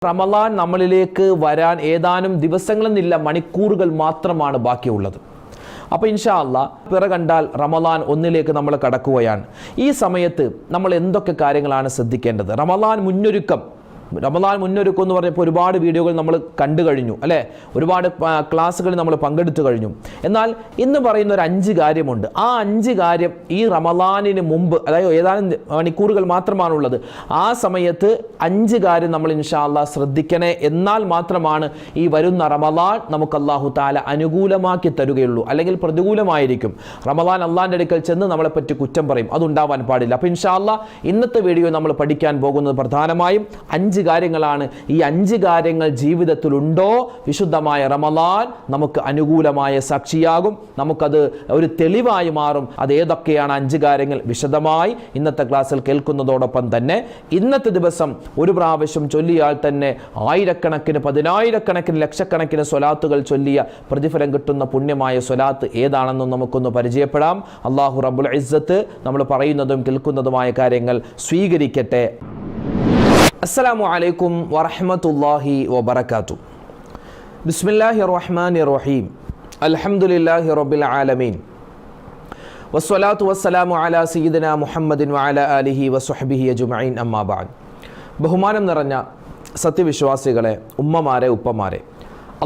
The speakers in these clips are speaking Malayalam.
റമളാൻ നമ്മളിലേക്ക് വരാൻ ഏതാനും ദിവസങ്ങളെന്നില്ല, മണിക്കൂറുകൾ മാത്രമാണ് ബാക്കിയുള്ളത്. അപ്പോൾ ഇൻഷാ അല്ലാഹ് പിറ കണ്ടാൽ റമളാൻ 1 നമ്മൾ കടക്കുകയാണ്. ഈ സമയത്ത് നമ്മൾ എന്തൊക്കെ കാര്യങ്ങളാണ് ശ്രദ്ധിക്കേണ്ടത്? റമളാൻ മുന്നൊരുക്കം എന്ന് പറഞ്ഞപ്പോൾ ഒരുപാട് വീഡിയോകൾ നമ്മൾ കണ്ടു കഴിഞ്ഞു അല്ലേ, ഒരുപാട് ക്ലാസ്സുകളിൽ നമ്മൾ പങ്കെടുത്തു കഴിഞ്ഞു. എന്നാൽ ഇന്ന് പറയുന്ന ഒരു 5 കാര്യമുണ്ട്. ആ 5 കാര്യം ഈ റമളാനിന് മുമ്പ്, അതായത് ഏതാനും മണിക്കൂറുകൾ മാത്രമാണുള്ളത്, ആ സമയത്ത് 5 കാര്യം നമ്മൾ ഇൻഷാ അല്ലാഹ് ശ്രദ്ധിക്കണേ. എന്നാൽ മാത്രമാണ് ഈ വരുന്ന റമളാൻ നമുക്ക് അല്ലാഹു തആല അനുകൂലമാക്കി തരുകയുള്ളൂ. അല്ലെങ്കിൽ പ്രതികൂലമായിരിക്കും. റമളാൻ അള്ളാഹിൻ്റെ അടുക്കൽ ചെന്ന് നമ്മളെ പറ്റി കുറ്റം പറയും, അതുണ്ടാവാൻ പാടില്ല. അപ്പോൾ ഇൻഷാ അല്ലാഹ് ഇന്നത്തെ വീഡിയോ നമ്മൾ പഠിക്കാൻ പോകുന്നത് പ്രധാനമായും 5 കാര്യങ്ങളാണ്. ഈ 5 കാര്യങ്ങൾ ജീവിതത്തിലുണ്ടോ വിശുദ്ധമായ റമളാൻ നമുക്ക് അനുകൂലമായ സാക്ഷിയാകും, നമുക്കത് ഒരു തെളിവായി മാറും. അത് ഏതൊക്കെയാണ് 5 കാര്യങ്ങൾ വിശദമായി ഇന്നത്തെ ക്ലാസ്സിൽ കേൾക്കുന്നതോടൊപ്പം തന്നെ ഇന്നത്തെ ദിവസം ഒരു പ്രാവശ്യം ചൊല്ലിയാൽ തന്നെ ആയിരക്കണക്കിന്, പതിനായിരക്കണക്കിന്, ലക്ഷക്കണക്കിന് സ്വലാത്തുകൾ ചൊല്ലിയ പ്രതിഫലം കിട്ടുന്ന പുണ്യമായ സ്വലാത്ത് ഏതാണെന്നും നമുക്കൊന്ന് പരിചയപ്പെടാം. അല്ലാഹു റബ്ബുൽ ഇസ്സത്ത് നമ്മൾ പറയുന്നതും കേൾക്കുന്നതുമായ കാര്യങ്ങൾ സ്വീകരിക്കട്ടെ. അസ്സലാമു അലൈക്കും വറഹ്മത്തുള്ളാഹി വബറകാതുഹു. ബിസ്മില്ലാഹിർ റഹ്മാനിർ റഹീം. അൽഹംദുലില്ലാഹി റബ്ബിൽ ആലമീൻ. വസ്സലാത്തു വസ്സലാമു അലാ സയ്യിദിനാ മുഹമ്മദിൻ വഅലാ ആലിഹി വസ്വഹ്ബിഹി അജ്മഈൻ. അമ്മാ ബഅദ്. ബഹുമാനം നിറഞ്ഞ സത്യവിശ്വാസികളെ, ഉമ്മമാരെ, ഉപ്പമാരെ,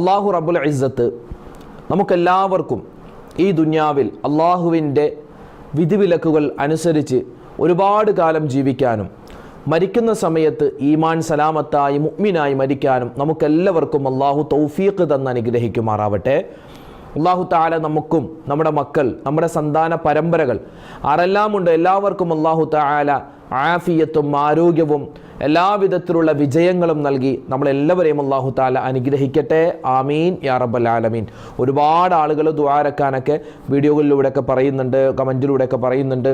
അല്ലാഹു റബ്ബുൽ ഇസ്സത്ത് നമുക്കെല്ലാവർക്കും ഈ ദുനിയാവിൽ അല്ലാഹുവിൻ്റെ വിധിവിലക്കുകൾ അനുസരിച്ച് ഒരുപാട് കാലം ജീവിക്കാനും മരിക്കുന്ന സമയത്ത് ഈമാൻ സലാമത്തായി മുഅ്മിനായി മരിക്കാനും നമുക്കെല്ലാവർക്കും അല്ലാഹു തൗഫീഖ് തന്ന് അനുഗ്രഹിക്കുമാറാവട്ടെ. അല്ലാഹു തആല നമുക്കും നമ്മുടെ മക്കൾ, നമ്മുടെ സന്താന പരമ്പരകൾ ആരെല്ലാമുണ്ട് എല്ലാവർക്കും അല്ലാഹു തആല ആഫിയത്തും ആരോഗ്യവും എല്ലാവിധത്തിലുള്ള വിജയങ്ങളും നൽകി നമ്മളെല്ലാവരെയും അല്ലാഹു തആല അനുഗ്രഹിക്കട്ടെ. ആമീൻ യാ റബ്ബൽ ആലമീൻ. ഒരുപാട് ആളുകൾ ദുആരക്കാനൊക്കെ വീഡിയോകളിലൂടെയൊക്കെ പറയുന്നുണ്ട്, കമൻറ്റിലൂടെയൊക്കെ പറയുന്നുണ്ട്,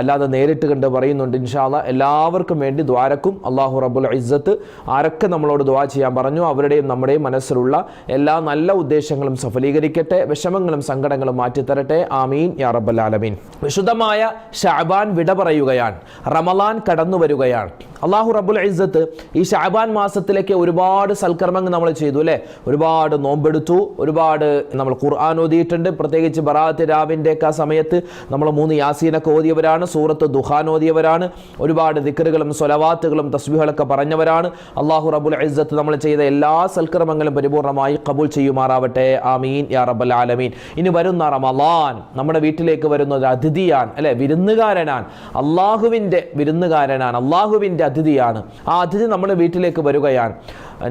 അല്ലാതെ നേരിട്ട് കണ്ട് പറയുന്നുണ്ട്. ഇൻഷാ അല്ലാഹ് എല്ലാവർക്കും വേണ്ടി ദുആരക്കും അല്ലാഹു റബ്ബുൽ ഇസ്സത്ത് ആരൊക്കെ നമ്മളോട് ദുആ ചെയ്യാൻ പറഞ്ഞു അവരുടെയും നമ്മുടെയും മനസ്സിലുള്ള എല്ലാ നല്ല ഉദ്ദേശങ്ങളും സഫലീകരിക്കട്ടെ, വിഷമങ്ങളും സങ്കടങ്ങളും മാറ്റിത്തരട്ടെ. ആമീൻ യാ റബ്ബൽ ആലമീൻ. വിശുദ്ധമായ ശഅബാൻ വിട പറയുകയാണ്, റമളാൻ കടന്നു വരികയാണ്. അല്ലാഹു റബ്ബുൽ ഇസ്സത്ത് ഈ ശഅബാൻ മാസത്തിലേക്ക് ഒരുപാട് സൽക്കർമ്മങ്ങൾ നമ്മൾ ചെയ്തു അല്ലേ, ഒരുപാട് നോമ്പെടുത്തു, ഒരുപാട് നമ്മൾ ഖുർആൻ ഓതിയിട്ടുണ്ട്. പ്രത്യേകിച്ച് ബറാഅത്ത് രാവിൻ്റെ ഒക്കെ സമയത്ത് നമ്മൾ 3 യാസീനൊക്കെ ഓതിയവരാണ്, സൂറത്ത് ദുഖാൻ ഓതിയവരാണ്, ഒരുപാട് ദിക്റുകളും സ്വലവാത്തുകളും തസ്ബീഹുകളൊക്കെ പറഞ്ഞവരാണ്. അല്ലാഹു റബ്ബുൽ ഇസ്സത്ത് നമ്മൾ ചെയ്ത എല്ലാ സൽക്കർമ്മങ്ങളും പരിപൂർണമായി ഖബൂൽ ചെയ്യുമാറാവട്ടെ. ആമീൻ യാ റബ്ബൽ ആലമീൻ. ഇനി വരുന്ന റമളാൻ നമ്മുടെ വീട്ടിലേക്ക് വരുന്ന ഒരു അതിഥിയാണ് അല്ലെ, വിരുന്നുകാരനാണ്, അള്ളാഹുവിൻ്റെ വിരുന്നുകാരനാണ്, അള്ളാഹുവിൻ്റെ അതിഥിയാണ്. ആ അതിഥി നമ്മുടെ വീട്ടിലേക്ക് വരികയാണ്.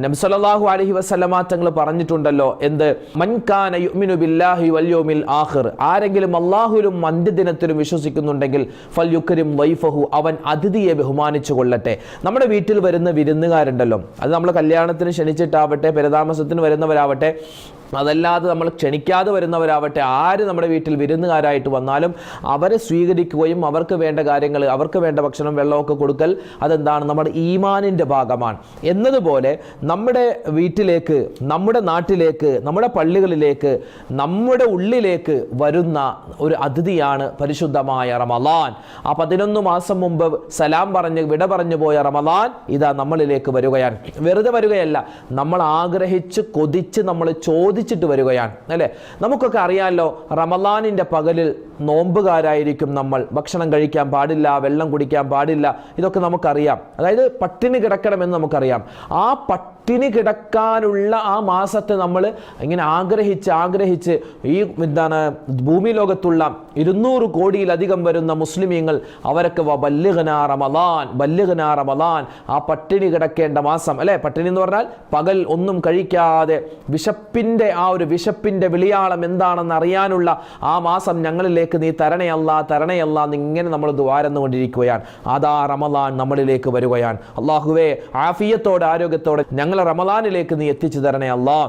നബി സല്ലല്ലാഹു അലൈഹി വസല്ലമ തങ്ങൾ പറഞ്ഞിട്ടുണ്ടല്ലോ, എന്ത്? മൻ കാന യുഅ്മിനു ബില്ലാഹി വൽ യൗമിൽ ആഖിർ. ആരെങ്കിലും അല്ലാഹുവിലും അന്ത്യദിനത്തിലും വിശ്വസിക്കുന്നുണ്ടെങ്കിൽ ഫൽയുക്രിം വൈഫഹു, അവൻ അതിഥിയെ ബഹുമാനിച്ചു കൊള്ളട്ടെ. നമ്മുടെ വീട്ടിൽ വരുന്ന വിരുന്നുകാരുണ്ടല്ലോ, അത് നമ്മൾ കല്യാണത്തിന് ക്ഷണിച്ചിട്ടാവട്ടെ, പെരതാമസത്തിന് വരുന്നവരാവട്ടെ, അതല്ലാതെ നമ്മൾ ക്ഷണിക്കാതെ വരുന്നവരാവട്ടെ, ആര് നമ്മുടെ വീട്ടിൽ വിരുന്നുകാരായിട്ട് വന്നാലും അവരെ സ്വീകരിക്കുകയും അവർക്ക് വേണ്ട കാര്യങ്ങൾ, അവർക്ക് വേണ്ട ഭക്ഷണം വെള്ളമൊക്കെ കൊടുക്കൽ അതെന്താണ്? നമ്മുടെ ഈമാനിൻ്റെ ഭാഗമാണ്. എന്നതുപോലെ നമ്മുടെ വീട്ടിലേക്ക്, നമ്മുടെ നാട്ടിലേക്ക്, നമ്മുടെ പള്ളികളിലേക്ക്, നമ്മുടെ ഉള്ളിലേക്ക് വരുന്ന ഒരു അതിഥിയാണ് പരിശുദ്ധമായ റമളാൻ. ആ 11 മാസം മുമ്പ് സലാം പറഞ്ഞ് വിട പറഞ്ഞു പോയ റമളാൻ ഇതാ നമ്മളിലേക്ക് വരികയാണ്. വെറുതെ വരികയല്ല, നമ്മൾ ആഗ്രഹിച്ച് കൊതിച്ച് നമ്മൾ ചോദിച്ചിട്ട് വരികയാണ് അല്ലേ. നമുക്കൊക്കെ അറിയാമല്ലോ, റമളാനിൻ്റെ പകലിൽ നോമ്പുകാരായിരിക്കും നമ്മൾ. ഭക്ഷണം കഴിക്കാൻ പാടില്ല, വെള്ളം കുടിക്കാൻ പാടില്ല, ഇതൊക്കെ നമുക്കറിയാം. അതായത് പട്ടിണി കിടക്കണമെന്ന് നമുക്കറിയാം. ആ പട്ടിണി കിടക്കാനുള്ള ആ മാസത്തെ നമ്മൾ ഇങ്ങനെ ആഗ്രഹിച്ച് ഈ ഭൂമി ലോകത്തുള്ള 200 കോടിയിലധികം വരുന്ന മുസ്ലിമീങ്ങൾ അവരൊക്കെ ബല്ലിഗ്നാ റമളാൻ, ആ പട്ടിണി കിടക്കേണ്ട മാസം അല്ലേ. പട്ടിണി എന്ന് പറഞ്ഞാൽ പകൽ ഒന്നും കഴിക്കാതെ വിശപ്പിൻ്റെ ആ ഒരു വിശപ്പിൻ്റെ വിളിയാളം എന്താണെന്ന് അറിയാനുള്ള ആ മാസം ഞങ്ങളിലേക്ക് നീ തരണേ അല്ലാ ഇങ്ങനെ നമ്മൾ ദ്വാരന്നുകൊണ്ടിരിക്കുകയാണ്. അതാ റമളാൻ നമ്മളിലേക്ക് വരികയാണ്. അല്ലാഹുവേ, ആഫിയത്തോടെ ആരോഗ്യത്തോടെ ഞങ്ങളെ റമളാനിലേക്ക് നീ എത്തിച്ചു തരണേ അല്ലാ.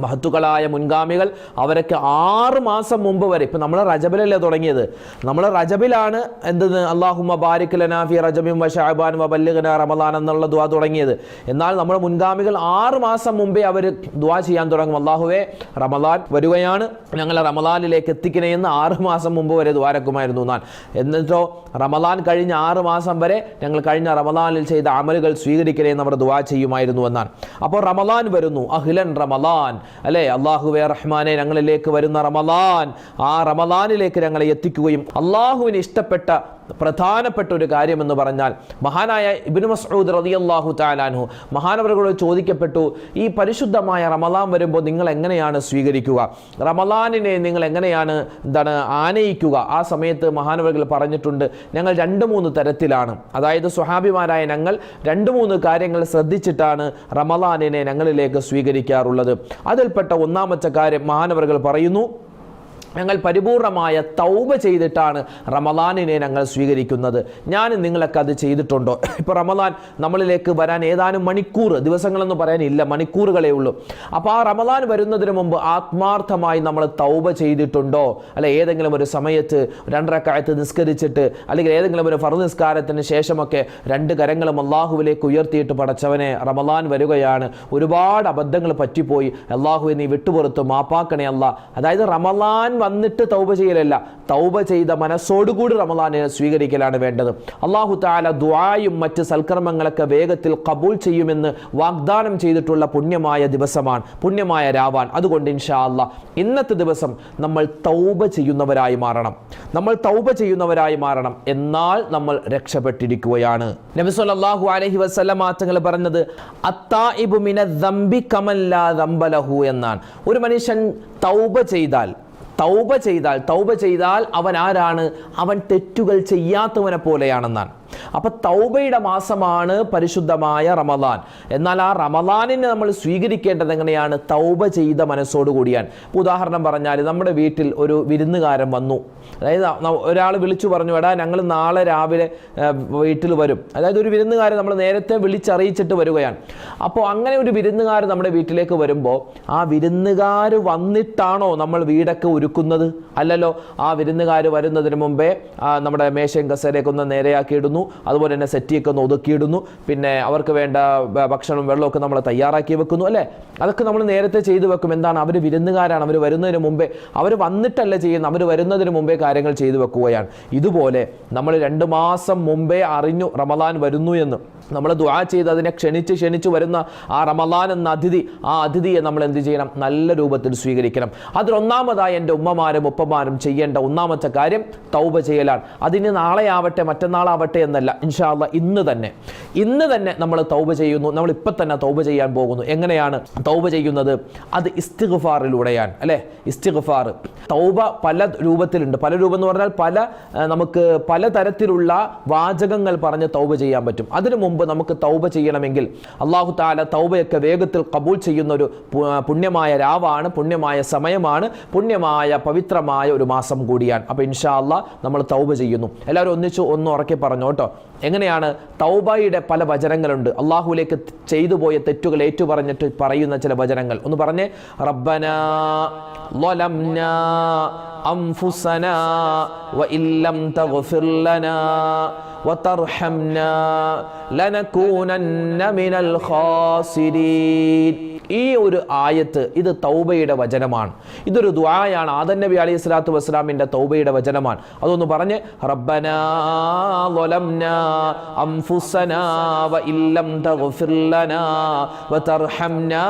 മഹത്തുക്കളായ മുൻഗാമികൾ അവരൊക്കെ 6 മാസം മുമ്പ് വരെ, ഇപ്പം നമ്മൾ റജബിലല്ലേ തുടങ്ങിയത്, നമ്മൾ റജബിലാണ് എന്തെന്ന് അല്ലാഹുമ്മ ബാരിക് ലനാ ഫി റജബിൻ വ ശഅബാൻ വ ബല്ലിഗ്നാ റമളാൻ എന്നുള്ള ദുആ തുടങ്ങിയത്. എന്നാൽ നമ്മുടെ മുൻഗാമികൾ 6 മാസം മുമ്പേ അവർ ദുആ ചെയ്യാൻ തുടങ്ങും. അല്ലാഹുവേ റമളാൻ വരികയാണ്, ഞങ്ങളെ റമളാനിലേക്ക് എത്തിക്കണേ എന്ന് 6 മാസം മുമ്പ് വരെ ദുആരക്കുമായിരുന്നു ഞാൻ. എന്നിട്ടോ റമളാൻ കഴിഞ്ഞ 6 മാസം വരെ ഞങ്ങൾ കഴിഞ്ഞ റമളാനിൽ ചെയ്ത അമലുകൾ സ്വീകരിക്കണേ എന്ന് അവർ ദുആ ചെയ്യുമായിരുന്നു എന്നാണ്. അപ്പോൾ റമളാൻ വരുന്നു, അഹ്ലൻ റമളാൻ അല്ലേ, അല്ലാഹുവേ റഹ്മാനെ ഞങ്ങളിലേക്ക് വരുന്ന റമളാൻ, ആ റമളാനിലേക്ക് ഞങ്ങളെ എത്തിക്കുകയും അല്ലാഹുവിന് ഇഷ്ടപ്പെട്ട പ്രധാനപ്പെട്ട ഒരു കാര്യമെന്ന് പറഞ്ഞാൽ, മഹാനായ ഇബ്നു മസ്ഊദ് റളിയല്ലാഹു തആല അൻഹു മഹാനവറുകളോട് ചോദിക്കപ്പെട്ടു, ഈ പരിശുദ്ധമായ റമളാൻ വരുമ്പോൾ നിങ്ങൾ എങ്ങനെയാണ് സ്വീകരിക്കുക, റമളാനിനെ നിങ്ങൾ എങ്ങനെയാണ് ആനയിക്കുക? ആ സമയത്ത് മഹാനവറുകൾ പറഞ്ഞിട്ടുണ്ട്, ഞങ്ങൾ 2-3 തരത്തിലാണ്. അതായത് സ്വഹാബിമാരായ ഞങ്ങൾ 2-3 കാര്യങ്ങൾ ശ്രദ്ധിച്ചിട്ടാണ് റമളാനിനെ ഞങ്ങളിലേക്ക് സ്വീകരിക്കാറുള്ളത്. അതിൽപ്പെട്ട ഒന്നാമത്തെ കാര്യം മഹാനവറുകൾ പറയുന്നു, ഞങ്ങൾ പരിപൂർണമായ തൗബ ചെയ്തിട്ടാണ് റമളാനിനെ ഞങ്ങൾ സ്വീകരിക്കുന്നത്. ഞാൻ നിങ്ങളൊക്കെ അത് ചെയ്തിട്ടുണ്ടോ? ഇപ്പോൾ റമളാൻ നമ്മളിലേക്ക് വരാൻ ഏതാനും മണിക്കൂർ, ദിവസങ്ങളെന്ന് പറയാനില്ല, മണിക്കൂറുകളേ ഉള്ളൂ. അപ്പോൾ ആ റമളാൻ വരുന്നതിന് മുമ്പ് ആത്മാർത്ഥമായി നമ്മൾ തൗബ ചെയ്തിട്ടുണ്ടോ? അല്ലെ ഏതെങ്കിലും ഒരു സമയത്ത് 2 റക്അത്ത് നിസ്കരിച്ചിട്ട്, അല്ലെങ്കിൽ ഏതെങ്കിലും ഒരു ഫർദ് നിസ്കാരത്തിന് ശേഷമൊക്കെ 2 കരങ്ങളും അള്ളാഹുവിലേക്ക് ഉയർത്തിയിട്ട്, പടച്ചവനെ റമളാൻ വരികയാണ്, ഒരുപാട് അബദ്ധങ്ങൾ പറ്റിപ്പോയി, അള്ളാഹുവെ നീ വിട്ടുപുറത്ത് മാപ്പാക്കണേ അല്ലാ. അതായത് റമളാൻ വന്നിട്ട് തൗബ ചെയ്യലല്ല, തൗബ ചെയ്ത മനസ്സോടുകൂടി റമളാനിനെ സ്വീകരിക്കലാണ് വേണ്ടത്. അല്ലാഹു തആല ദുആയും മറ്റ് സൽക്കർമ്മങ്ങളൊക്കെ വേഗത്തിൽ ഖബൂൽ ചെയ്യുമെന്ന് വാഗ്ദാനം ചെയ്തിട്ടുള്ള പുണ്യമായ ദിവസമാണ്, പുണ്യമായ രാവാണ്. അതുകൊണ്ട് ഇൻഷാ അല്ലാഹ് ഇന്നത്തെ ദിവസം നമ്മൾ തൗബ ചെയ്യുന്നവരായി മാറണം, നമ്മൾ തൗബ ചെയ്യുന്നവരായി മാറണം, എന്നാൽ നമ്മൾ രക്ഷപ്പെട്ടിരിക്കുകയാണ്. നബി സല്ലല്ലാഹു അലൈഹി വസല്ലം തങ്ങൾ പറഞ്ഞത് അത്തായിബു മിനദ്ദംബി കമൻ ലാ ദംബ ലഹു എന്നാണ്. ഒരു മനുഷ്യൻ തൗബ ചെയ്താൽ അവൻ ആരാണ്? അവൻ തെറ്റുകൾ ചെയ്യാത്തവനെ പോലെയാണെന്നാണ്. അപ്പൊ തൗബയുടെ മാസമാണ് പരിശുദ്ധമായ റമളാൻ. എന്നാൽ ആ റമളാനിനെ നമ്മൾ സ്വീകരിക്കേണ്ടത് എങ്ങനെയാണ്? തൗബ ചെയ്ത മനസ്സോടു കൂടിയാണ്. ഉദാഹരണം പറഞ്ഞാൽ, നമ്മുടെ വീട്ടിൽ ഒരു വിരുന്നുകാരൻ വന്നു, അതായത് ഒരാൾ വിളിച്ചു പറഞ്ഞു, എടാ ഞങ്ങൾ നാളെ രാവിലെ വീട്ടിൽ വരും. അതായത് ഒരു വിരുന്നുകാരൻ നമ്മൾ നേരത്തെ വിളിച്ചറിയിച്ചിട്ട് വരികയാണ്. അപ്പോൾ അങ്ങനെ ഒരു വിരുന്നുകാരൻ നമ്മുടെ വീട്ടിലേക്ക് വരുമ്പോൾ ആ വിരുന്നുകാർ വന്നിട്ടാണോ നമ്മൾ വീടൊക്കെ ഒരുക്കുന്നത്? അല്ലല്ലോ. ആ വിരുന്നുകാർ വരുന്നതിന് മുമ്പേ നമ്മുടെ മേശയും കസേരയൊക്കെ ഒന്ന് നേരെയാക്കിയിടുന്നു, അതുപോലെ തന്നെ സെറ്റിയൊക്കെ ഒന്ന് ഒതുക്കിയിടുന്നു, പിന്നെ അവർക്ക് വേണ്ട ഭക്ഷണവും വെള്ളമൊക്കെ നമ്മൾ തയ്യാറാക്കി വെക്കുന്നു, അല്ലേ? അതൊക്കെ നമ്മൾ നേരത്തെ ചെയ്തു വെക്കും. എന്താണ്? അവർ വിരുന്നുകാരാണ്, അവർ വരുന്നതിന് മുമ്പേ, അവർ വന്നിട്ടല്ല ചെയ്യുന്നത്, അവർ വരുന്നതിന് മുമ്പേ കാര്യങ്ങൾ ചെയ്തു വെക്കുകയാണ്. ഇതുപോലെ നമ്മൾ 2 മാസം മുമ്പേ അറിഞ്ഞു റമളാൻ വരുന്നു എന്ന്, നമ്മൾ ദുആ ചെയ്ത് അതിനെ ക്ഷണിച്ച് വരുന്ന ആ റമളാൻ എന്ന അതിഥി, ആ അതിഥിയെ നമ്മൾ എന്ത് ചെയ്യണം? നല്ല രൂപത്തിൽ സ്വീകരിക്കണം. അതിലൊന്നാമതായി എൻ്റെ ഉമ്മമാരും ഉപ്പമാരും ചെയ്യേണ്ട ഒന്നാമത്തെ കാര്യം തൗബ ചെയ്യലാണ്. അതിന് നാളെ ആവട്ടെ മറ്റന്നാളാവട്ടെ എന്നല്ല, ഇൻഷാ അല്ലാഹ് ഇന്ന് തന്നെ നമ്മൾ തൗബ ചെയ്യുന്നു. നമ്മൾ ഇപ്പം തന്നെ തൗബ ചെയ്യാൻ പോകുന്നു. എങ്ങനെയാണ് തൗബ ചെയ്യുന്നത്? അത് ഇസ്തിഗ്ഫാറിലൂടെയാണ്, അല്ലേ? ഇസ്തിഗ്ഫാർ, തൗബ പല രൂപത്തിലുണ്ട്. പല രൂപം എന്ന് പറഞ്ഞാൽ നമുക്ക് പല തരത്തിലുള്ള വാചകങ്ങൾ പറഞ്ഞ് തൗബ ചെയ്യാൻ പറ്റും. അതിനു മുമ്പ് നമുക്ക് തൗബ ചെയ്യണമെങ്കിൽ അല്ലാഹു തആല തൗബയൊക്കെ വേഗത്തിൽ ഖബൂൽ ചെയ്യുന്ന ഒരു പുണ്യമായ രാവാണ്, പുണ്യമായ സമയമാണ്, പുണ്യമായ പവിത്രമായ ഒരു മാസം കൂടിയാണ്. അപ്പോൾ ഇൻഷാ അല്ലാഹ് നമ്മൾ തൗബ ചെയ്യുന്നു. എല്ലാവരും ഒന്ന് ഉറക്കെ പറഞ്ഞു കേട്ടോ. എങ്ങനെയാണ്? തൗബയുടെ പല വചനങ്ങളുണ്ട്. അള്ളാഹുവിലേക്ക് ചെയ്തു പോയ തെറ്റുകൾ ഏറ്റുപറഞ്ഞിട്ട് പറയുന്ന ചില വചനങ്ങൾ ഒന്ന് പറഞ്ഞേ. റബ്ബനാ ളലംനാ അൻഫുസനാ വഇല്ലം തഗ്ഫിർ ലനാ വതർഹംനാ ലനകൂനന്ന മിനൽ ഖാസിരീൻ. ഈ ഒരു ആയത്ത്, ഇത് തൗബയുടെ വചനമാണ്, ഇതൊരു ദുആയാണ്. ആദം നബി അലൈഹി സ്വലാത്തു വസ്സലാമിന്റെ തൗബയുടെ വചനമാണ്. അതൊന്ന് പറഞ്ഞ്. റബ്ബനാ ളലംനാ അൻഫുസനാ വഇല്ലം തഗ്ഫിർ ലനാ വതർഹംനാ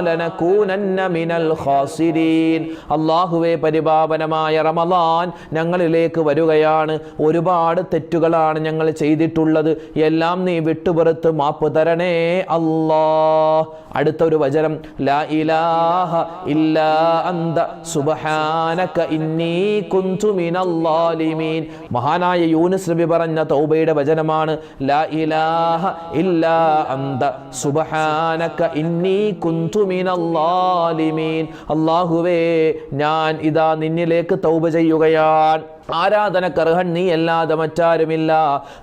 ലനകൂനന്ന മിനൽ ഖാസിരീൻ. അല്ലാഹുവേ, പരിപാവനമായ റമളാൻ ഞങ്ങളിലേക്ക് വരികയാണ്. ഒരുപാട് തെറ്റുകളാണ് ഞങ്ങൾ ചെയ്തിട്ടുള്ളത്, എല്ലാം നീ വിട്ടുപുറത്ത് മാപ്പ് തരണേ അല്ലാഹ്. അടുത്ത ഒരു വചനം, ലാ ഇലാഹ ഇല്ലാ അന്ത സുബ്ഹാനക ഇന്നി കുന്തു മിനൽ ളാലിമീൻ. മഹാനായ യൂനുസ് നബി പറഞ്ഞ തൗബയുടെ വചനമാണ്. ലാ ഇലാഹ ഇല്ലാ അന്ത സുബ്ഹാനക ഇന്നി കുന്തു മിനൽ ളാലിമീൻ. അല്ലാഹുവേ, ഞാൻ ഇതാ നിന്നിലേക്ക് തൗബ ചെയ്യുകയാണ്. ആരാധനക്കർഹൻ നീ അല്ലാതെ മറ്റാരുമില്ല.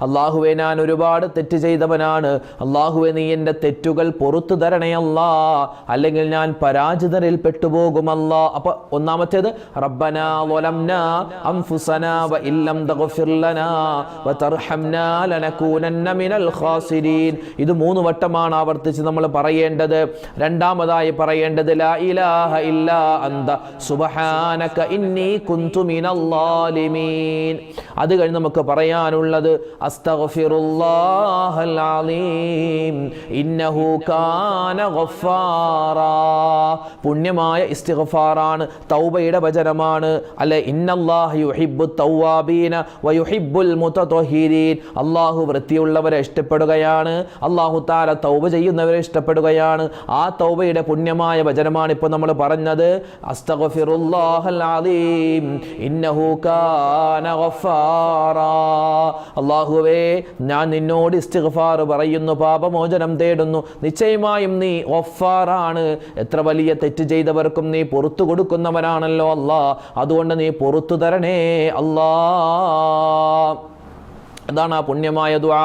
അല്ലാഹുവേ, ഞാൻ ഒരുപാട് തെറ്റ് ചെയ്തവനാണ്. അല്ലാഹുവേ, നീ എൻ്റെ തെറ്റുകൾ പുറത്തു തരണേ അല്ലാ, അല്ലെങ്കിൽ ഞാൻ പരാജിതരിൽ പെട്ടുപോകുമല്ല. അപ്പൊ ഒന്നാമത്തേത് റബ്ബനാ വലംനാ അൻഫുസനാ വഇല്ലം തഗ്ഫിർ ലനാ വതർഹംനാ ലനകൂനന്ന മിനൽ ഖാസിരീൻ. ഇത് 3 വട്ടമാണ് ആവർത്തിച്ച് നമ്മൾ പറയേണ്ടത്. രണ്ടാമതായി പറയേണ്ടത് ലാ ഇലാഹ ഇല്ലാ അന്ത സുബ്ഹാനക ഇന്നി കുന്തു മിനൽ ളാലിമീൻ. അത് കഴിഞ്ഞ് നമുക്ക് പറയാനുള്ളത് അസ്തഗ്ഫിറുല്ലാഹൽ അലീം ഇന്നഹു കാന ഗഫാറാ. പുണ്യമായ ഇസ്തിഗ്ഫാറാണ്, തൗബയുടെ വചനമാണ്. അല്ലെ, ഇന്നല്ലാഹ യുഹിബ്ബുത് തൗവാബീന വയുഹിബ്ബുൽ മുതത്വഹിരീൻ. അല്ലാഹു വൃത്തിയുള്ളവരെ ഇഷ്ടപ്പെടുകയാണ്, അല്ലാഹു തആല തൗബ ചെയ്യുന്നവരെ ഇഷ്ടപ്പെടുകയാണ്. ആ തൗബയുടെ പുണ്യമായ വചനമാണ് ഇപ്പോൾ നമ്മൾ പറഞ്ഞത്. അസ്തഗ്ഫിറുല്ലാഹൽ അലീം ഇന്നഹു കാന ഗഫാറാ. അല്ലാഹുവേ, ഞാൻ നിന്നോട് ഇസ്തിഗ്ഫാർ പറയുന്നു, പാപമോചനം തേടുന്നു. നിശ്ചയമായും നീ ഗഫാറാണ്. എത്ര വലിയ തെറ്റ് ചെയ്തവർക്കും നീ പുറത്തു കൊടുക്കുന്നവനാണല്ലോ അല്ലാ. അതുകൊണ്ട് നീ പുറത്തു തരണേ അല്ലാ. അതാണ് ആ പുണ്യമായ ദുആ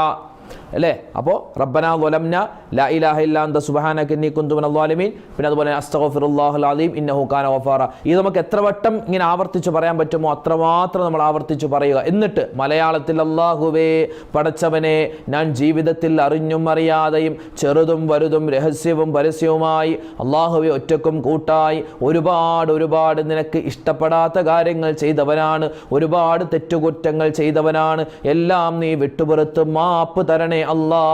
അല്ലേ. അപ്പോൾ റബ്ബനാ വലംനാ ലാ ഇലാഹ ഇല്ലാ അന്ത സുബ്ഹാനക ഇന്നി കുന്തു മിനൽ ളാലിമീൻ. പിന്നെ അതുപോലെ അസ്തഗ്ഫിറുല്ലാഹൽ അലീം ഇന്നഹു കാന ഗഫാറ. ഇത് നമുക്ക് എത്ര വട്ടം ഇങ്ങനെ ആവർത്തിച്ച് പറയാൻ പറ്റുമോ അത്രമാത്രം നമ്മൾ ആവർത്തിച്ച് പറയുക. എന്നിട്ട് മലയാളത്തിൽ അല്ലാഹുവേ, പടച്ചവനെ, ഞാൻ ജീവിതത്തിൽ അറിഞ്ഞും അറിയാതെയും ചെറുതും വലുതും രഹസ്യവും പരസ്യവുമായി അല്ലാഹുവേ ഒറ്റക്കും കൂട്ടായി ഒരുപാട് നിനക്ക് ഇഷ്ടപ്പെടാത്ത കാര്യങ്ങൾ ചെയ്തവനാണ്, ഒരുപാട് തെറ്റുകുറ്റങ്ങൾ ചെയ്തവനാണ്. എല്ലാം നീ വിട്ടുപുറത്ത് മാപ്പ് തരണേ അല്ലാ.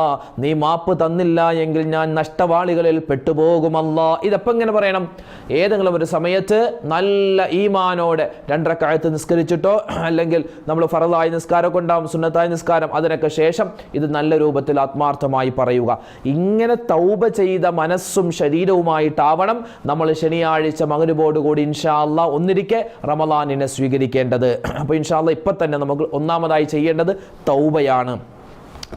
നീ മാപ്പ് തന്നില്ല എങ്കിൽ ഞാൻ നഷ്ടവാളികളിൽ പെട്ടുപോകുമല്ലാ. ഇതെപ്പോൾ ഇങ്ങനെ പറയണം? ഏതെങ്കിലും ഒരു സമയത്ത് നല്ല ഈമാനോടെ 2 റക്അത്ത് നിസ്കരിച്ചിട്ടോ, അല്ലെങ്കിൽ നമ്മൾ ഫറളായ നിസ്കാരമൊക്കെ ഉണ്ടാവും, സുന്നത്തായ നിസ്കാരം, അതിനൊക്കെ ശേഷം ഇത് നല്ല രൂപത്തിൽ ആത്മാർത്ഥമായി പറയുക. ഇങ്ങനെ തൗബ ചെയ്ത മനസ്സും ശരീരവുമായിട്ടാവണം നമ്മൾ ശനിയാഴ്ച മഗ്‌രിബോടുകൂടി ഇൻഷാ അല്ലാഹ് ഒന്നിരിക്കെ റമളാനിനെ സ്വീകരിക്കേണ്ടത്. അപ്പോൾ ഇൻഷാ അല്ലാഹ് ഇപ്പം തന്നെ നമുക്ക് ഒന്നാമതായി ചെയ്യേണ്ടത് തൗബയാണ്.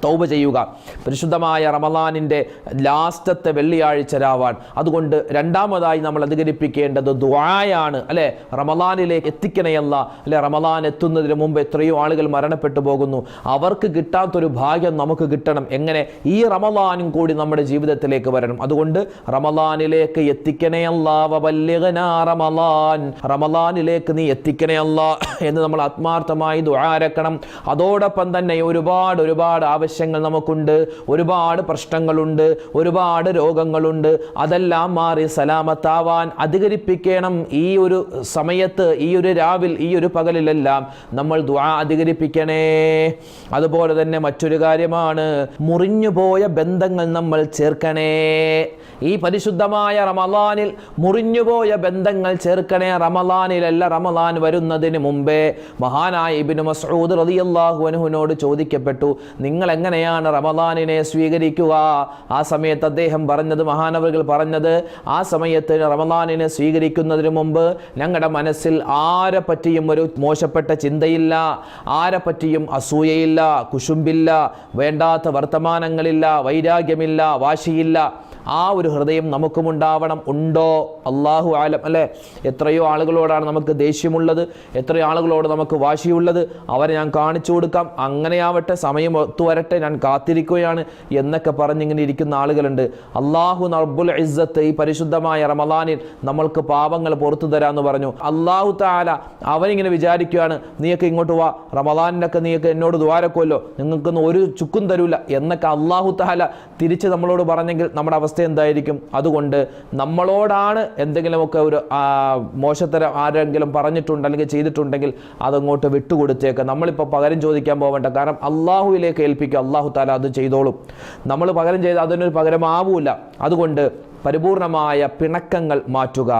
തൗബ ചെയ്യുക. പരിശുദ്ധമായ റമളാനിൻ്റെ ലാസ്റ്റത്തെ വെള്ളിയാഴ്ച രാവാൻ. അതുകൊണ്ട് രണ്ടാമതായി നമ്മൾ അധികരിപ്പിക്കേണ്ടത് ദുആയാണ്. അല്ലെ, റമളാനിലേക്ക് എത്തിക്കണയല്ല. അല്ലെ, റമളാൻ എത്തുന്നതിന് മുമ്പ് എത്രയോ ആളുകൾ മരണപ്പെട്ടു പോകുന്നു. അവർക്ക് കിട്ടാത്തൊരു ഭാഗ്യം നമുക്ക് കിട്ടണം. എങ്ങനെ? ഈ റമളാനും കൂടി നമ്മുടെ ജീവിതത്തിലേക്ക് വരണം. അതുകൊണ്ട് റമളാനിലേക്ക് എത്തിക്കണയല്ല, വബല്ലിഗ്നാ റമളാൻ, റമളാനിലേക്ക് നീ എത്തിക്കണയല്ല എന്ന് നമ്മൾ ആത്മാർത്ഥമായി ദുആ അരക്കണം. അതോടൊപ്പം തന്നെ ഒരുപാട് ആവശ്യങ്ങൾ നമുക്കുണ്ട്, ഒരുപാട് പ്രശ്നങ്ങളുണ്ട്, ഒരുപാട് രോഗങ്ങളുണ്ട്. അതെല്ലാം മാറി സലാമത്താവാൻ അധികരിപ്പിക്കണം. ഈ ഒരു സമയത്ത്, ഈ ഒരു രാവിൽ, ഈ ഒരു പകലിലെല്ലാം നമ്മൾ ദുആ അധികരിപ്പിക്കണേ. അതുപോലെ തന്നെ മറ്റൊരു കാര്യമാണ്, മുറിഞ്ഞുപോയ ബന്ധങ്ങൾ നമ്മൾ ചേർക്കണേ. ഈ പരിശുദ്ധമായ റമളാനിൽ മുറിഞ്ഞുപോയ ബന്ധങ്ങൾ ചേർക്കണേ. റമളാനിലല്ല, റമളാൻ വരുന്നതിന് മുമ്പേ മഹാനായ ഇബ്നു മസ്ഊദ് റളിയല്ലാഹു അൻഹുവിനോട് ചോദിക്കപ്പെട്ടു, നിങ്ങൾ എങ്ങനെയാണ് റമളാനിനെ സ്വീകരിക്കുക? ആ സമയത്ത് അദ്ദേഹം പറഞ്ഞത്, മഹാനവറുകൾ പറഞ്ഞത്, ആ സമയത്ത് റമളാനിനെ സ്വീകരിക്കുന്നതിന് മുമ്പ് ഞങ്ങളുടെ മനസ്സിൽ ആരെ പറ്റിയും ഒരു മോശപ്പെട്ട ചിന്തയില്ല, ആരെ പറ്റിയും അസൂയയില്ല, കുശുമ്പില്ല, വേണ്ടാത്ത വർത്തമാനങ്ങളില്ല, വൈരാഗ്യമില്ല, വാശിയില്ല. ആ ഒരു ഹൃദയം നമുക്കുമുണ്ടാവണം. ഉണ്ടോ? അല്ലാഹു ആലം. അല്ലേ, എത്രയോ ആളുകളോടാണ് നമുക്ക് ദേഷ്യമുള്ളത്, എത്രയോ ആളുകളോട് നമുക്ക് വാശിയുള്ളത്. അവരെ ഞാൻ കാണിച്ചു കൊടുക്കാം, അങ്ങനെയാവട്ടെ, സമയം ഒത്തുവരട്ടെ, ഞാൻ കാത്തിരിക്കുകയാണ് എന്നൊക്കെ പറഞ്ഞിങ്ങനെ ഇരിക്കുന്ന ആളുകളുണ്ട്. അല്ലാഹു റബ്ബുൽ ഇസ്സത്ത് ഈ പരിശുദ്ധമായ റമളാനിൽ നമ്മൾക്ക് പാപങ്ങൾ പുറത്തു തരാമെന്ന് പറഞ്ഞു. അല്ലാഹു തആല അവനിങ്ങനെ വിചാരിക്കുകയാണ്, നീയൊക്കെ ഇങ്ങോട്ട് വാ, റമളാനിനൊക്കെ നീയൊക്കെ എന്നോട് ദ്വാരക്കുമല്ലോ, നിങ്ങൾക്കൊന്നും ഒരു ചുക്കും തരൂല എന്നൊക്കെ അല്ലാഹു തആല തിരിച്ച് നമ്മളോട് പറഞ്ഞെങ്കിൽ നമ്മുടെ അവസ്ഥ എന്തായിരിക്കും? അതുകൊണ്ട് നമ്മളോടാണ് എന്തെങ്കിലുമൊക്കെ ഒരു മോശത്തരം ആരെങ്കിലും പറഞ്ഞിട്ടുണ്ട് അല്ലെങ്കിൽ ചെയ്തിട്ടുണ്ടെങ്കിൽ അതങ്ങോട്ട് വിട്ടുകൊടുത്തേക്ക്. നമ്മളിപ്പോൾ പകരം ചോദിക്കാൻ പോകണ്ട. കാരണം അള്ളാഹുവിലേക്ക് ഏൽപ്പിക്കുക, അള്ളാഹു താല അത് ചെയ്തോളും. നമ്മൾ പകരം ചെയ്ത് അതിനൊരു പകരമാവൂല. അതുകൊണ്ട് പരിപൂർണമായ പിണക്കങ്ങൾ മാറ്റുക,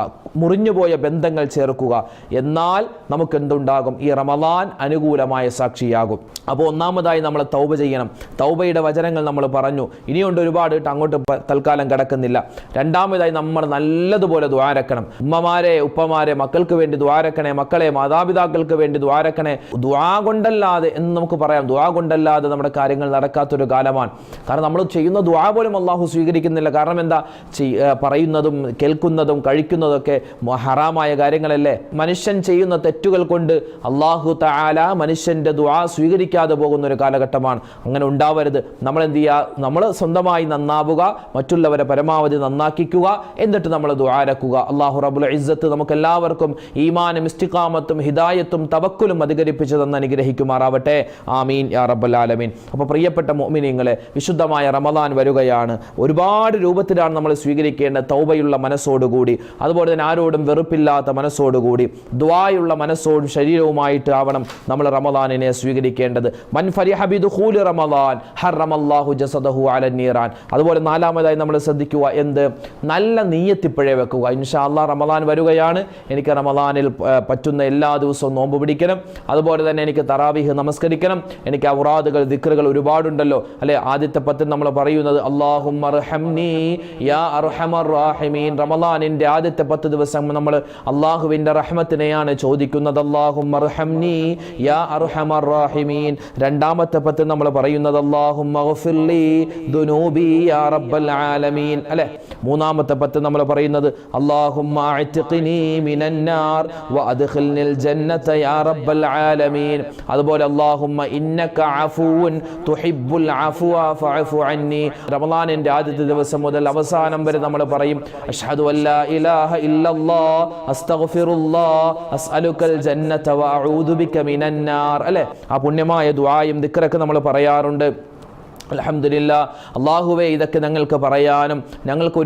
മുറിഞ്ഞുപോയ ബന്ധങ്ങൾ ചേർക്കുക. എന്നാൽ നമുക്ക് എന്തുണ്ടാകും? ഈ റമളാൻ അനുകൂലമായ സാക്ഷിയാകും. അപ്പോൾ ഒന്നാമതായി നമ്മൾ തൗബ ചെയ്യണം. തൗബയുടെ വചനങ്ങൾ നമ്മൾ പറഞ്ഞു, ഇനിയുണ്ട് ഒരുപാട്, അങ്ങോട്ട് തൽക്കാലം കിടക്കുന്നില്ല. രണ്ടാമതായി നമ്മൾ നല്ലതുപോലെ ദ്വാരക്കണം. ഉമ്മമാരെ, ഉപ്പമാരെ, മക്കൾക്ക് വേണ്ടി ദ്വാരക്കണേ. മക്കളെ, മാതാപിതാക്കൾക്ക് വേണ്ടി ദ്വാരക്കണേ. ദ്വാ കൊണ്ടല്ലാതെ എന്ന് നമുക്ക് പറയാം, ദ്വാ കൊണ്ടല്ലാതെ നമ്മുടെ കാര്യങ്ങൾ നടക്കാത്തൊരു കാലമാണ്. കാരണം നമ്മൾ ചെയ്യുന്ന ദ്വാ പോലും അള്ളാഹു സ്വീകരിക്കുന്നില്ല. കാരണം എന്താ? പറയുന്നതും കേൾക്കുന്നതും കഴിക്കുന്നതൊക്കെ ഹറാമായ കാര്യങ്ങളല്ലേ. മനുഷ്യൻ ചെയ്യുന്ന തെറ്റുകൾ കൊണ്ട് അല്ലാഹു തആല മനുഷ്യൻ്റെ ദുആ സ്വീകരിക്കാതെ പോകുന്ന ഒരു കാലഘട്ടമാണ്. അങ്ങനെ ഉണ്ടാവരുത്. നമ്മൾ എന്ത് ചെയ്യുക? നമ്മൾ സ്വന്തമായി നന്നാവുക, മറ്റുള്ളവരെ പരമാവധി നന്നാക്കിക്കുക, എന്നിട്ട് നമ്മൾ ദുആരക്കുക. അല്ലാഹു റബ്ബുൽ ഇസ്സത്ത് നമുക്കെല്ലാവർക്കും ഈമാനും ഇസ്തിഖാമത്തും ഹിദായത്തും തവക്കുലും അധികരിപ്പിച്ചു തന്ന് അനുഗ്രഹിക്കുമാറാവട്ടെ. ആമീൻ യാ റബ്ബൽ ആലമീൻ. അപ്പോൾ പ്രിയപ്പെട്ട മുഅ്മിനീങ്ങളെ, വിശുദ്ധമായ റമദാൻ വരികയാണ്. ഒരുപാട് രൂപത്തിലാണ് നമ്മൾ സ്വീകരിക്കേണ്ടത്. തൗബയുള്ള മനസ്സോടുകൂടി, അതുപോലെ തന്നെ ആരോടും വെറുപ്പില്ലാത്ത മനസ്സോടുകൂടി, ദുആയുള്ള മനസ്സോടും ശരീരവുമായിട്ട് ആവണം നമ്മൾ റമദാനിനെ സ്വീകരിക്കേണ്ടത്. മൻ ഫരിഹ ബിദുഖൂലി റമദാൻ ഹറമല്ലാഹു ജസദഹു അലൻ നീറാൻ. അതുപോലെ നാലാമതായി നമ്മൾ ശ്രദ്ധിക്കുക, എന്ത്? നല്ല നിയ്യത്ത് ഇപ്പോഴേ വെക്കുക. ഇൻഷാ അല്ലാഹ് റമദാൻ വരികയാണ്, എനിക്ക് റമദാനിൽ പറ്റുന്ന എല്ലാ ദിവസവും നോമ്പ് പിടിക്കണം, അതുപോലെ തന്നെ എനിക്ക് തറാവീഹ് നമസ്കരിക്കണം, എനിക്ക് ഔറാദുകൾ ദിക്റുകൾ ഒരുപാടുണ്ടല്ലോ അല്ലെ. ആദ്യത്തെ 10 നമ്മൾ പറയുന്നത് അല്ലാഹുമ്മ അർഹംനി യാ അർഹമർ റാഹിമീൻ. റമദാനിന്റെ ആദ്യത്തെ 10 ദിവസം നമ്മൾ അല്ലാഹുവിന്റെ റഹ്മത്തിനെയാണ് ചോദിക്കുന്നത്. അല്ലാഹുമ്മ അർഹംനി യാ അർഹമർ റാഹിമീൻ. രണ്ടാമത്തെ 10 നമ്മൾ പറയുന്നത് അല്ലാഹുമ്മ ഗഫിർലി ദുനൂബി യാ റബ്ബൽ ആലമീൻ അല്ലെ. മൂന്നാമത്തെ 10 നമ്മൾ പറയുന്നത് അല്ലാഹുമ്മ അഅ്തിഖ്നി മിനന്നാർ വഅദ്ഖിൽനിൽ ജന്നത യാ റബ്ബൽ ആലമീൻ. അതുപോലെ അല്ലാഹുമ്മ ഇന്നക അഫൂൻ തുഹിബ്ബുൽ അഫ്വ ഫഅഫു അന്നി. റമദാനിന്റെ ആദ്യത്തെ ദിവസം മുതൽ അവസാനം വരെ നമ്മൾ പറയും അഷ്ഹദു അല്ലാ ഇലാഹ ഇല്ലല്ലാഹ് അസ്തഗ്ഫിറുല്ലാഹ് അസ്അലുകൽ ജന്നത വഅഊദു ബിക മിനന്നാർ അല്ലേ. ആ പുണ്യമായ ദുആയും ദിക്റൊക്കെ നമ്മൾ പറയാറുണ്ട്. അൽഹംദുലില്ലാഹ്. അല്ലാഹുവേ, ഇതൊക്കെ ഞങ്ങൾക്ക് പറയാനും ഞങ്ങൾക്ക്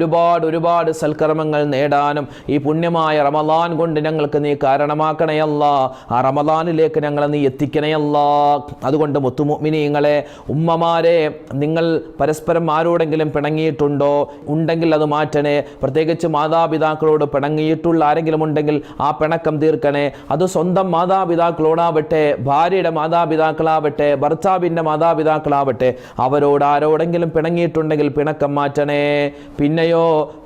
ഒരുപാട് സൽക്കർമ്മങ്ങൾ നേടാനും ഈ പുണ്യമായ റമദാൻ കൊണ്ട് ഞങ്ങൾക്ക് നീ കാരണമാക്കണേ അല്ലാ. ആ റമദാനിലേക്ക് ഞങ്ങളെ നീ എത്തിക്കണേ അല്ലാ. അതുകൊണ്ട് മുത്തുമുഅ്മിനീങ്ങളെ, ഉമ്മമാരെ, നിങ്ങൾ പരസ്പരം ആരോടെങ്കിലും പിണങ്ങിയിട്ടുണ്ടോ? ഉണ്ടെങ്കിൽ അത് മാറ്റണേ. പ്രത്യേകിച്ച് മാതാപിതാക്കളോട് പിണങ്ങിയിട്ടുള്ള ആരെങ്കിലും ഉണ്ടെങ്കിൽ ആ പിണക്കം തീർക്കണേ. അത് സ്വന്തം മാതാപിതാക്കളോടാവട്ടെ, ഭാര്യയുടെ മാതാപിതാക്കളാവട്ടെ, ഭർത്താവിൻ്റെ മാതാപിതാക്കളാവട്ടെ, അവരോട് ആരോടെങ്കിലും പിണങ്ങിയിട്ടുണ്ടെങ്കിൽ പിണക്കം മാറ്റണേ. പിന്നെയോ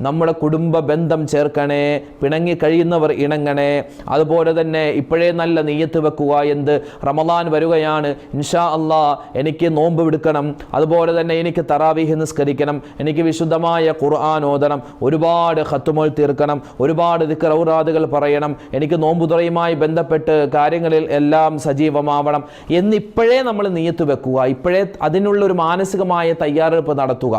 നമ്മുടെ കുടുംബ ബന്ധം ചേർക്കണേ. പിണങ്ങി കഴിയുന്നവർ ഇണങ്ങണേ. അതുപോലെ തന്നെ ഇപ്പോഴേ നല്ല നിയ്യത്ത് വെക്കുക. എന്ത്? റമദാൻ വരികയാണ്, ഇൻഷാ അല്ലാഹ് എനിക്ക് നോമ്പ് എടുക്കണം, അതുപോലെ തന്നെ എനിക്ക് തറാവീഹ് നിസ്കരിക്കണം, എനിക്ക് വിശുദ്ധമായ ഖുർആൻ ഓതണം, ഒരുപാട് ഖത്മുകൾ തീർക്കണം, ഒരുപാട് ദിക്ർ ഔറാദുകൾ പറയണം, എനിക്ക് നോമ്പുതുറയുമായി ബന്ധപ്പെട്ട് കാര്യങ്ങളിൽ എല്ലാം സജീവമാവണം എന്നിപ്പോഴേ നമ്മൾ നിയ്യത്ത് വെക്കുക. ഇപ്പോഴേ അതിനുള്ള ഒരു മാനസികമായ തയ്യാറെടുപ്പ് നടത്തുക.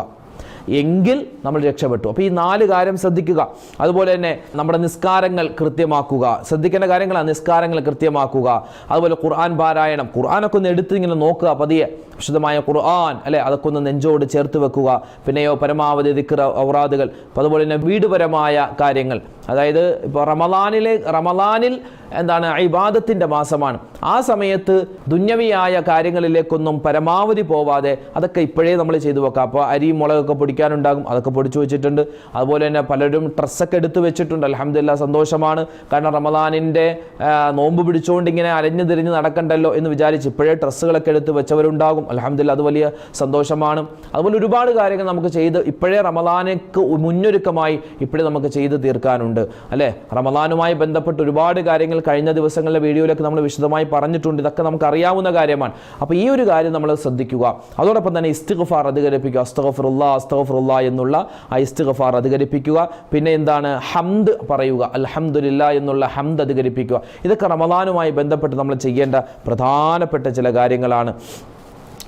എങ്കിൽ നമ്മൾ രക്ഷപ്പെട്ടു. അപ്പോൾ ഈ 4 കാര്യം ശ്രദ്ധിക്കുക. അതുപോലെ തന്നെ നമ്മുടെ നിസ്കാരങ്ങൾ കൃത്യമാക്കുക. ശ്രദ്ധിക്കേണ്ട കാര്യങ്ങളാണ് നിസ്കാരങ്ങൾ കൃത്യമാക്കുക. അതുപോലെ ഖുർആൻ പാരായണം, ഖുർആനൊക്കെ ഒന്ന് എടുത്ത് ഇങ്ങനെ നോക്കുക പതിയെ. വിശുദ്ധമായ ഖുർആൻ അല്ലെ, അതൊക്കെ ഒന്ന് നെഞ്ചോട് ചേർത്ത് വെക്കുക. പിന്നെയോ പരമാവധി ദിക്ർ ഔറാദുകൾ. അതുപോലെ തന്നെ വീടുപരമായ കാര്യങ്ങൾ, അതായത് ഇപ്പോൾ റമദാനിൽ എന്താണ് ഇബാദത്തിൻ്റെ മാസമാണ്. ആ സമയത്ത് ദുന്യവിയായ കാര്യങ്ങളിലേക്കൊന്നും പരമാവധി പോവാതെ അതൊക്കെ ഇപ്പോഴേ നമ്മൾ ചെയ്തു വെക്കാം. അപ്പോൾ അരിയും മുളകൊക്കെ പൊടിക്കാനുണ്ടാകും, അതൊക്കെ പൊടിച്ചു വെച്ചിട്ടുണ്ട്. അതുപോലെ തന്നെ പലരും ഡ്രസ്സൊക്കെ എടുത്തു വെച്ചിട്ടുണ്ട്. അൽഹംദുലില്ലാഹ്, സന്തോഷമാണ്. കാരണം റമദാനിൻ്റെ നോമ്പ് പിടിച്ചുകൊണ്ട് ഇങ്ങനെ അലഞ്ഞു തിരിഞ്ഞ് നടക്കണ്ടല്ലോ എന്ന് വിചാരിച്ച് ഇപ്പോഴേ ഡ്രസ്സുകളൊക്കെ എടുത്ത് വെച്ചവരുണ്ടാകും. അൽഹംദുലില്ലാഹ്, അത് വലിയ സന്തോഷമാണ്. അതുപോലെ ഒരുപാട് കാര്യങ്ങൾ നമുക്ക് ചെയ്ത് ഇപ്പോഴേ റമദാനിക്ക് മുന്നൊരുക്കമായി ഇപ്പോഴേ നമുക്ക് ചെയ്ത് തീർക്കാനുണ്ട് അല്ലേ. റമദാനുമായി ബന്ധപ്പെട്ട് ഒരുപാട് കാര്യങ്ങൾ കഴിഞ്ഞ ദിവസങ്ങളിലെ വീഡിയോയിലൊക്കെ നമ്മൾ വിശദമായി പറഞ്ഞിട്ടുണ്ട്. ഇതൊക്കെ നമുക്ക് അറിയാവുന്ന കാര്യമാണ്. അപ്പോൾ ഈ ഒരു കാര്യം നമ്മൾ ശ്രദ്ധിക്കുക. അതോടൊപ്പം തന്നെ ഇസ്തിഗ്ഫാർ അധികരിപ്പിക്കുക. അസ്തഗ്ഫിറുല്ലാഹ് എന്നുള്ള ആ ഇസ്തിഗ്ഫാർ അധികരിപ്പിക്കുക. പിന്നെ എന്താണ്? ഹംദ് പറയുക. അൽഹംദുലില്ലാഹ് എന്നുള്ള ഹംദ് അധികരിപ്പിക്കുക. ഇതൊക്കെ റമദാനുമായി ബന്ധപ്പെട്ട് നമ്മൾ ചെയ്യേണ്ട പ്രധാനപ്പെട്ട ചില കാര്യങ്ങളാണ്.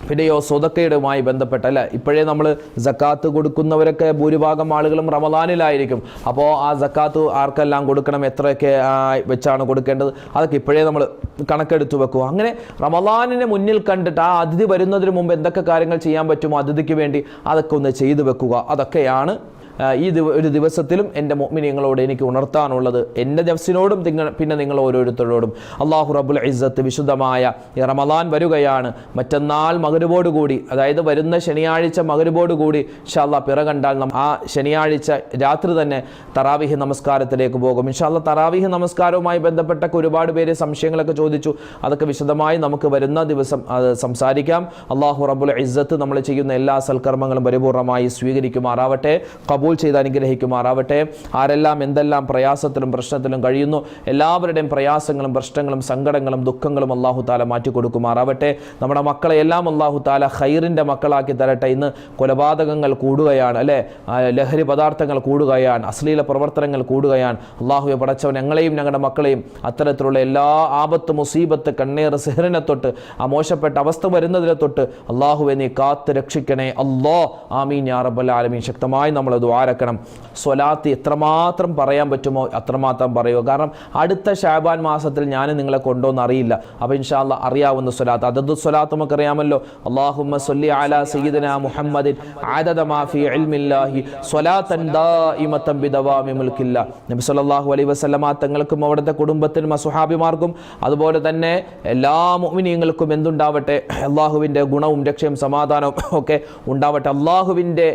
പിന്നെയോ സ്വതക്കയുമായി ബന്ധപ്പെട്ട അല്ലേ, ഇപ്പോഴേ നമ്മൾ സക്കാത്ത് കൊടുക്കുന്നവരൊക്കെ ഭൂരിഭാഗം ആളുകളും റമദാനിലായിരിക്കും. അപ്പോൾ ആ സക്കാത്ത് ആർക്കെല്ലാം കൊടുക്കണം, എത്രയൊക്കെ വെച്ചാണ് കൊടുക്കേണ്ടത്, അതൊക്കെ ഇപ്പോഴേ നമ്മൾ കണക്കെടുത്ത് വെക്കുക. അങ്ങനെ റമദാനിനെ മുന്നിൽ കണ്ടിട്ട് ആ അതിഥി വരുന്നതിന് മുമ്പ് എന്തൊക്കെ കാര്യങ്ങൾ ചെയ്യാൻ പറ്റുമോ അതിഥിക്ക് വേണ്ടി അതൊക്കെ ഒന്ന് ചെയ്തു വെക്കുക. അതൊക്കെയാണ് ഒരു ദിവസത്തിലും എൻ്റെ മുഅ്മിനീങ്ങളോട് എനിക്ക് ഉണർത്താനുള്ളത്. എൻ്റെ നഫ്സിനോടും പിന്നെ നിങ്ങൾ ഓരോരുത്തരോടും. അല്ലാഹു റബ്ബുൽ ഇസ്സത്ത് വിശുദ്ധമായ റമദാൻ വരികയാണ്. മറ്റന്നാൾ മഗ്‌രിബോട് കൂടി, അതായത് വരുന്ന ശനിയാഴ്ച മഗ്‌രിബോട് കൂടി ഇൻഷാ അല്ലാഹ് പിറ കണ്ടാൽ ആ ശനിയാഴ്ച രാത്രി തന്നെ തറാവീഹ് നമസ്കാരത്തിലേക്ക് പോകും. ഇൻഷാ അല്ലാഹ് തറാവീഹ് നമസ്കാരവുമായി ബന്ധപ്പെട്ടൊക്കെ ഒരുപാട് പേര് സംശയങ്ങളൊക്കെ ചോദിച്ചു. അതൊക്കെ വിശദമായി നമുക്ക് വരുന്ന ദിവസം സംസാരിക്കാം. അല്ലാഹു റബ്ബുൽ ഇസ്സത്ത് നമ്മൾ ചെയ്യുന്ന എല്ലാ സൽക്കർമ്മങ്ങളും പരിപൂർണമായി സ്വീകരിക്കുമാറാവട്ടെ. കബൂൽ ചെയ്ത് അനുഗ്രഹിക്കുമാറാവട്ടെ. ആരെല്ലാം എന്തെല്ലാം പ്രയാസത്തിലും പ്രശ്നത്തിലും കഴിയുന്നു എല്ലാവരുടെയും പ്രയാസങ്ങളും പ്രശ്നങ്ങളും സങ്കടങ്ങളും ദുഃഖങ്ങളും അല്ലാഹു തആല മാറ്റിക്കൊടുക്കുമാറാവട്ടെ. നമ്മുടെ മക്കളെ എല്ലാം അല്ലാഹു തആല ഖൈറിൻ്റെ മക്കളാക്കി തരട്ടെ. ഇന്ന് കൊലപാതകങ്ങൾ കൂടുകയാണ്, അല്ലേ, ലഹരി പദാർത്ഥങ്ങൾ കൂടുകയാണ്, അശ്ലീല പ്രവർത്തനങ്ങൾ കൂടുകയാണ്. അല്ലാഹുവെ പടച്ചവൻ ഞങ്ങളെയും ഞങ്ങളുടെ മക്കളെയും അത്തരത്തിലുള്ള എല്ലാ ആപത്ത് മുസീബത്ത് കണ്ണേറ് സിഹറിനെ തൊട്ട് ആ മോശപ്പെട്ട അവസ്ഥ വരുന്നതിനെ തൊട്ട് അല്ലാഹുവെ നീ കാത്ത് രക്ഷിക്കണേ അല്ലാ. ആമീൻ യാ റബ്ബൽ ആലമീൻ. ശക്തമായി നമ്മൾ ദുആരക്കണം. സ്വലാത്ത് എത്രമാത്രം പറയാൻ പറ്റുമോ അത്രമാത്രം പറയുക. കാരണം അടുത്ത ശഅബാൻ മാസത്തിൽ ഞാൻ നിങ്ങളെ കൊണ്ടോന്ന് അറിയില്ല. അപ്പോൾ ഇൻഷാ അല്ലാഹ് അറിയാവുന്ന സ്വലാത്ത്, അതദ് സ്വലാത്ത് നമുക്ക് അറിയാമല്ലോ. അല്ലാഹുമ്മ സ്വല്ലി അലാ സയ്യിദിനാ മുഹമ്മദിൻ അദദ മാ ഫീ ഇൽമില്ലാഹി സ്വലാത്തൻ ദായിമതൻ ബിദവാമി മുൽക്കില്ലാ. നബി സല്ലല്ലാഹു അലൈഹി വസല്ലമ തങ്ങൾക്കും അവിടുത്തെ കുടുംബത്തിനും സ്വഹാബിമാർക്കും അതുപോലെ തന്നെ എല്ലാ മുഅ്മിനീങ്ങൾക്കും എന്തുണ്ടാവട്ടെ, അല്ലാഹുവിൻ്റെ ഗുണവും രക്ഷയും സമാധാനവും ഒക്കെ ഉണ്ടാവട്ടെ. അല്ലാഹുവിൻ്റെ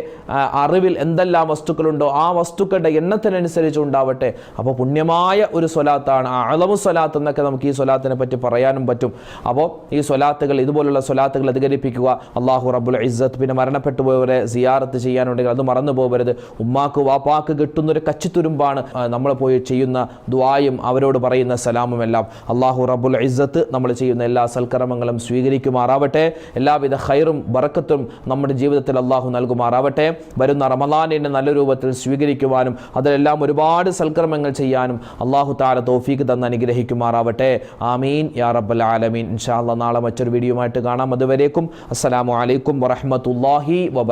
അറിവിൽ എന്തെല്ലാം വസ്തുക്കളുണ്ടോ ആ വസ്തുക്കളുടെ എണ്ണത്തിനനുസരിച്ച് ഉണ്ടാവട്ടെ. അപ്പോൾ പുണ്യമായ ഒരു സ്വലാത്താണ് അഅ്ളമു സ്വലാത്ത് എന്നൊക്കെ നമുക്ക് ഈ സ്വലാത്തിനെ പറ്റി പറയാനും പറ്റും. അപ്പോൾ ഈ സ്വലാത്തുകൾ, ഇതുപോലുള്ള സ്വലാത്തുകൾ അധികരിപ്പിക്കുക. അല്ലാഹു റബ്ബുൽ ഇസ്സത്ത് പിന്നെ മരണപ്പെട്ടു പോയവരെ സിയാറത്ത് ചെയ്യാനുണ്ടെങ്കിൽ അത് മറന്നു പോകരുത്. ഉമ്മാക്ക് വാപ്പാക്ക് കിട്ടുന്നൊരു കച്ചിത്തുരുമ്പാണ് നമ്മൾ പോയി ചെയ്യുന്ന ദുആയും അവരോട് പറയുന്ന സലാമും എല്ലാം. അല്ലാഹു റബ്ബുൽ ഇസ്സത്ത് നമ്മൾ ചെയ്യുന്ന എല്ലാ സൽക്കർമ്മങ്ങളും സ്വീകരിക്കുമാറാവട്ടെ. എല്ലാവിധ ഖൈറും ബറക്കത്തും നമ്മുടെ ജീവിതത്തിൽ അല്ലാഹു നൽകുമാറാവട്ടെ. വരുന്ന റമളാനിനെ നല്ല രൂപത്തിൽ സ്വീകരിക്കുവാനും അതിലെല്ലാം ഒരുപാട് സൽക്കർമ്മങ്ങൾ ചെയ്യാനും അല്ലാഹു തആല തൗഫീഖ് തന്ന് അനുഗ്രഹിക്കുമാറാവട്ടെ. ആമീൻ യാ റബ്ബൽ ആലമീൻ. ഇൻഷാ അല്ലാഹ് നാളെ മറ്റൊരു വീഡിയോയുമായിട്ട് കാണാം. അതുവരേക്കും അസ്സലാമു അലൈക്കും വറഹ്മത്തുള്ളാഹി വബറകാതുഹു.